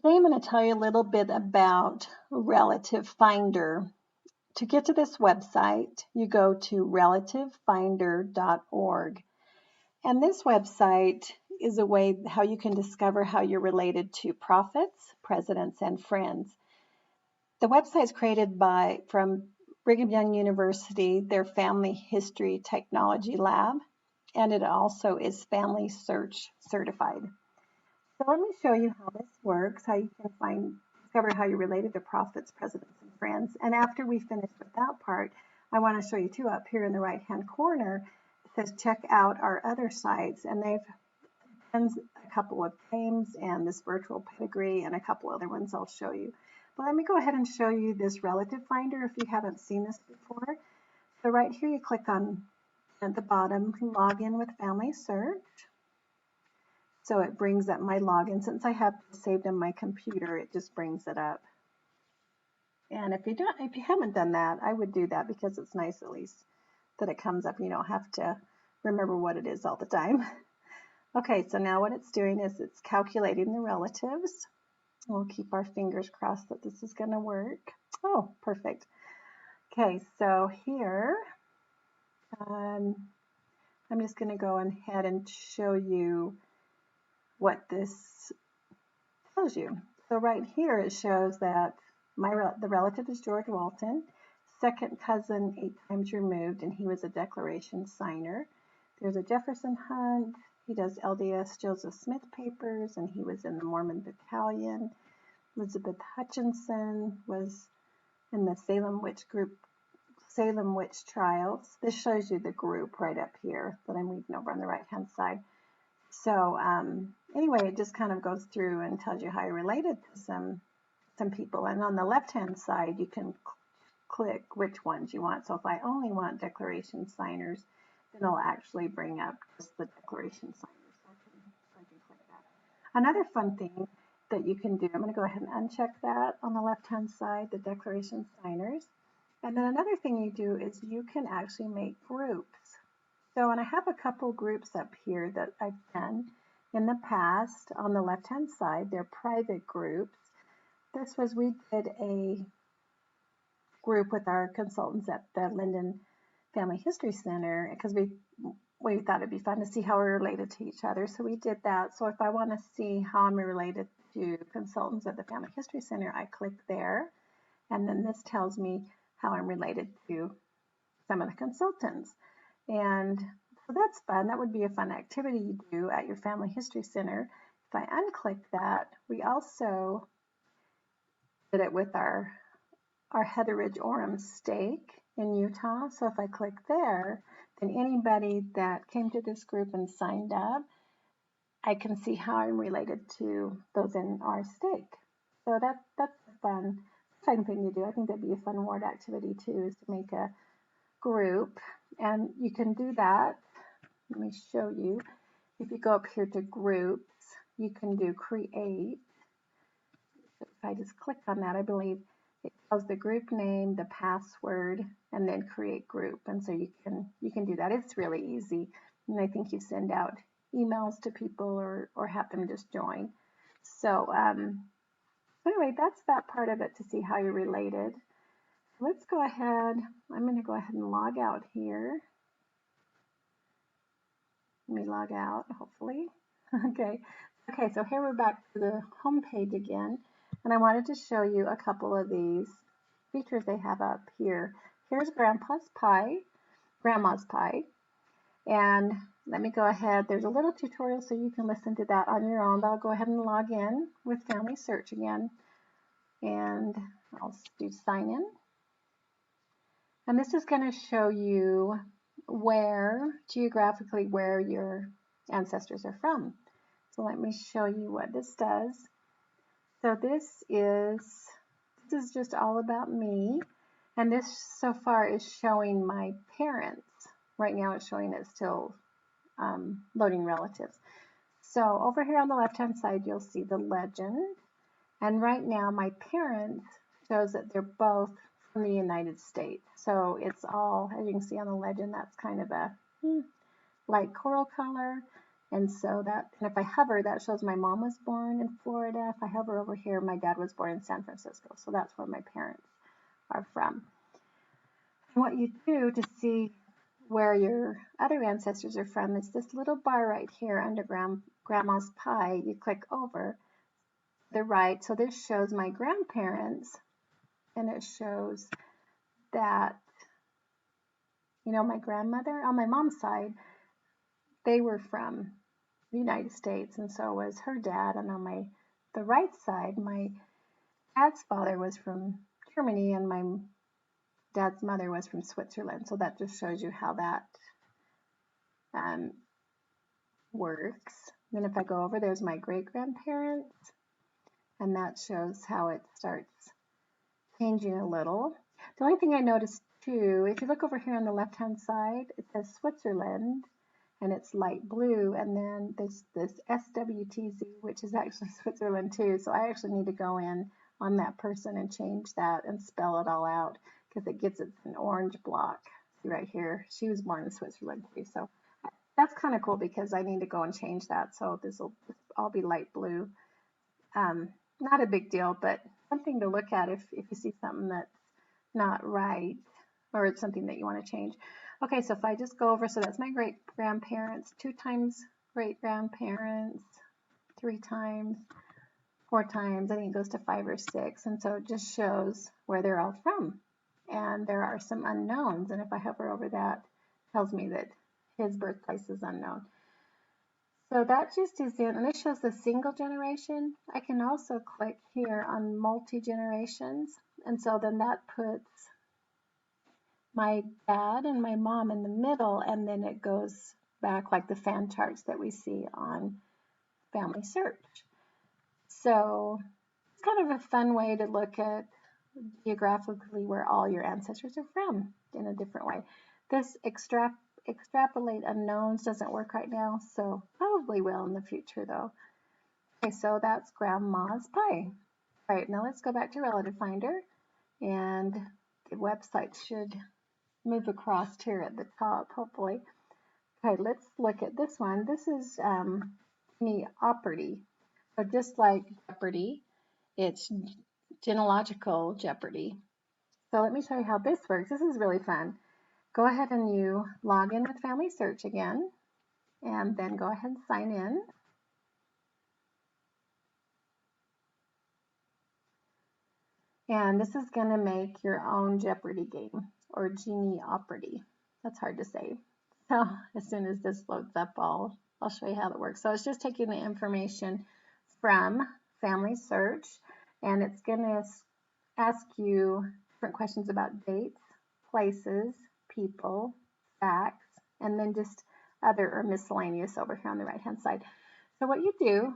Today I'm going to tell you a little bit about Relative Finder. To get to this website, you go to relativefinder.org. And this website is a way how you can discover how you're related to prophets, presidents, and friends. The website is created from Brigham Young University, their Family History Technology Lab, and it also is Family Search certified. So let me show you how this works, how you can discover how you're related to prophets, presidents, and friends. And after we finish with that part, I want to show you too, up here in the right-hand corner, it says check out our other sites, and they've a couple of games and this virtual pedigree and a couple other ones I'll show you. But let me go ahead and show you this relative finder if you haven't seen this before. So right here you click on at the bottom, login with Family Search. So it brings up my login. Since I have it saved on my computer, it just brings it up. And if you haven't done that, I would do that because it's nice at least that it comes up. You don't have to remember what it is all the time. Okay, so now what it's doing is it's calculating the relatives. We'll keep our fingers crossed that this is going to work. Oh, perfect. Okay, so here, I'm just going to go ahead and show you what this tells you. So right here it shows that the relative is George Walton, second cousin 8 times removed, and he was a declaration signer. There's a Jefferson Hunt. He does LDS Joseph Smith papers, and he was in the Mormon Battalion. Elizabeth Hutchinson was in the Salem Witch trials. This shows you the group right up here that I'm reading over on the right-hand side. So anyway, it just kind of goes through and tells you how you're related to some people. And on the left-hand side, you can click which ones you want. So if I only want declaration signers, then it'll actually bring up just the declaration signers. So I can click that. Another fun thing that you can do, I'm going to go ahead and uncheck that on the left-hand side, the declaration signers. And then another thing you do is you can actually make groups. So, and I have a couple groups up here that I've done in the past. On the left-hand side, they're private groups. We did a group with our consultants at the Linden Family History Center because we thought it'd be fun to see how we're related to each other. So we did that. So if I want to see how I'm related to consultants at the Family History Center, I click there. And then this tells me how I'm related to some of the consultants. And so that's fun. That would be a fun activity you do at your Family History Center. If I unclick that, we also did it with our Heather Ridge Orem stake in Utah. So if I click there, then anybody that came to this group and signed up, I can see how I'm related to those in our stake. So that's a fun thing to do. I think that'd be a fun word activity too, is to make a group. And you can do that. Let me show you. If you go up here to groups, you can do create. If I just click on that, I believe it tells the group name, the password, and then create group. And so you can do that. It's really easy. And I think you send out emails to people or have them just join. So anyway, that's that part of it to see how you're related. Let's go ahead. I'm going to go ahead and log out here. Let me log out, hopefully. Okay, so here we're back to the home page again. And I wanted to show you a couple of these features they have up here. Here's Grandma's Pie. And let me go ahead. There's a little tutorial so you can listen to that on your own. But I'll go ahead and log in with Family Search again. And I'll do sign in. And this is going to show you geographically where your ancestors are from. So let me show you what this does. So this is just all about me. And this so far is showing my parents. Right now it's showing it's still loading relatives. So over here on the left-hand side, you'll see the legend. And right now my parents shows that they're both from the United States. So it's all, as you can see on the legend, that's kind of a light coral color. And so that, and if I hover, that shows my mom was born in Florida. If I hover over here, my dad was born in San Francisco. So that's where my parents are from. And what you do to see where your other ancestors are from is this little bar right here under Grandma's pie. You click over the right. So this shows my grandparents, and it shows that, you know, my grandmother on my mom's side, they were from the United States, and so was her dad. And on the right side, my dad's father was from Germany, and my dad's mother was from Switzerland. So that just shows you how that um, works. Then if I go over, there's my great-grandparents, and that shows how it starts changing a little. The only thing I noticed too, if you look over here on the left-hand side, it says Switzerland, and it's light blue, and then there's this SWTZ, which is actually Switzerland too. So I actually need to go in on that person and change that and spell it all out, because it gives it an orange block. See right here, she was born in Switzerland too. So that's kind of cool, because I need to go and change that. So this will all be light blue. Not a big deal, but something to look at if you see something that's not right, or it's something that you want to change. Okay, so if I just go over, so that's my great-grandparents, 2 times great-grandparents, 3 times, 4 times, I think it goes to 5 or 6, and so it just shows where they're all from. And there are some unknowns, and if I hover over that, it tells me that his birthplace is unknown. So that just is in, and this shows the single generation. I can also click here on multi-generations, and so then that puts my dad and my mom in the middle, and then it goes back like the fan charts that we see on Family Search. So it's kind of a fun way to look at geographically where all your ancestors are from in a different way. This extrapolate unknowns doesn't work right now, so probably will in the future though. Okay, so that's Grandma's pie. All right, now let's go back to Relative Finder, and the website should move across here at the top, hopefully. Okay, let's look at this one. This is Geneopardy. So just like Jeopardy, it's Genealogical Jeopardy. So let me show you how this works. This is really fun. Go ahead and you log in with Family Search again, and then go ahead and sign in. And this is going to make your own Jeopardy game, or Geneopardy. That's hard to say. So as soon as this loads up, I'll show you how it works. So it's just taking the information from Family Search, and it's going to ask you different questions about dates, places, people, facts, and then just other or miscellaneous over here on the right-hand side. So what you do,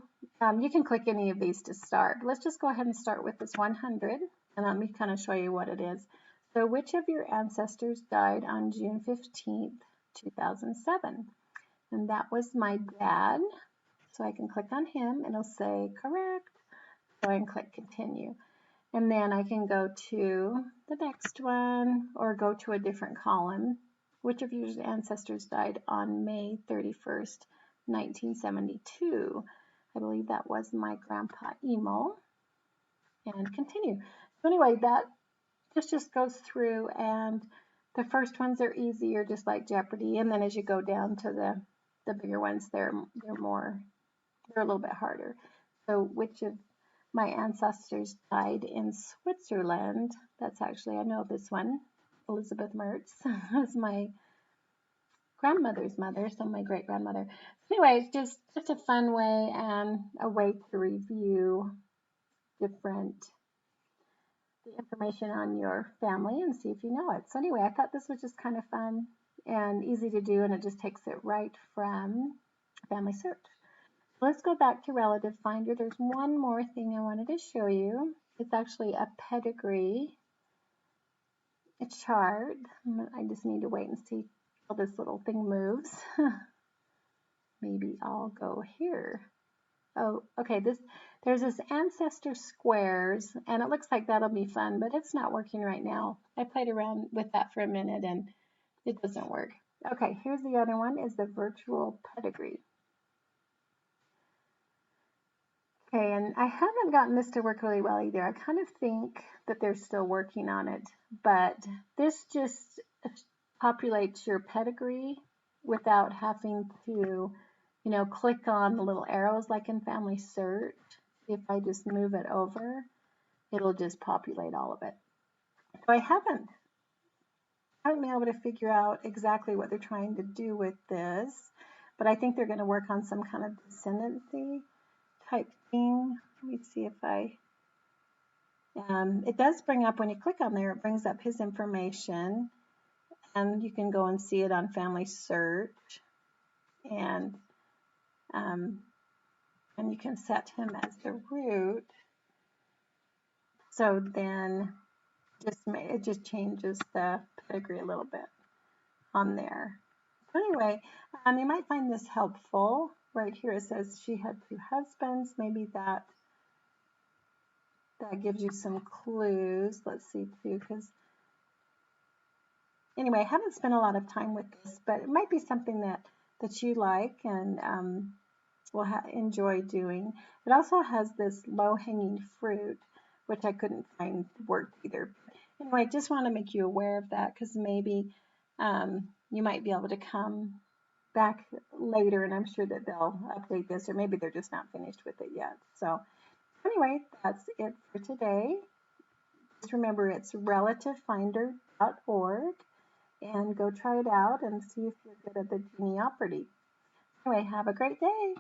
you can click any of these to start. Let's just go ahead and start with this 100, and let me kind of show you what it is. So which of your ancestors died on June 15th, 2007? And that was my dad. So I can click on him, and it'll say correct. So I can click continue. And then I can go to the next one, or go to a different column. Which of your ancestors died on May 31st, 1972? I believe that was my grandpa Emo. And continue. So anyway, that just goes through, and the first ones are easier, just like Jeopardy. And then as you go down to the bigger ones, they're a little bit harder. So which of my ancestors died in Switzerland? That's actually, I know this one. Elizabeth Mertz was my grandmother's mother, so my great-grandmother. Anyway, just a fun way and a way to review the information on your family and see if you know it. So anyway, I thought this was just kind of fun and easy to do, and it just takes it right from Family Search. Let's go back to Relative Finder. There's one more thing I wanted to show you. It's actually a pedigree, a chart. I just need to wait and see how this little thing moves. Maybe I'll go here. Oh, okay, there's this ancestor squares, and it looks like that'll be fun, but it's not working right now. I played around with that for a minute, and it doesn't work. Okay, here's the other one, is the virtual pedigree. Okay, and I haven't gotten this to work really well either. I kind of think that they're still working on it, but this just populates your pedigree without having to, click on the little arrows like in Family Search. If I just move it over, it'll just populate all of it. So I haven't been able to figure out exactly what they're trying to do with this, but I think they're going to work on some kind of descendancy type thing. Let me see if it does bring up, when you click on there, it brings up his information, and you can go and see it on Family Search, and you can set him as the root. So then it just changes the pedigree a little bit on there. So anyway, you might find this helpful. Right here it says she had 2 husbands. Maybe that gives you some clues. Let's see too, because anyway, I haven't spent a lot of time with this, but it might be something that you like and will enjoy doing. It also has this low-hanging fruit, which I couldn't find worked either. Anyway, I just want to make you aware of that, because maybe you might be able to come back later, and I'm sure that they'll update this, or maybe they're just not finished with it yet. So anyway, that's it for today. Just remember, it's relativefinder.org, and go try it out and see if you're good at the Geneopardy. Anyway, have a great day.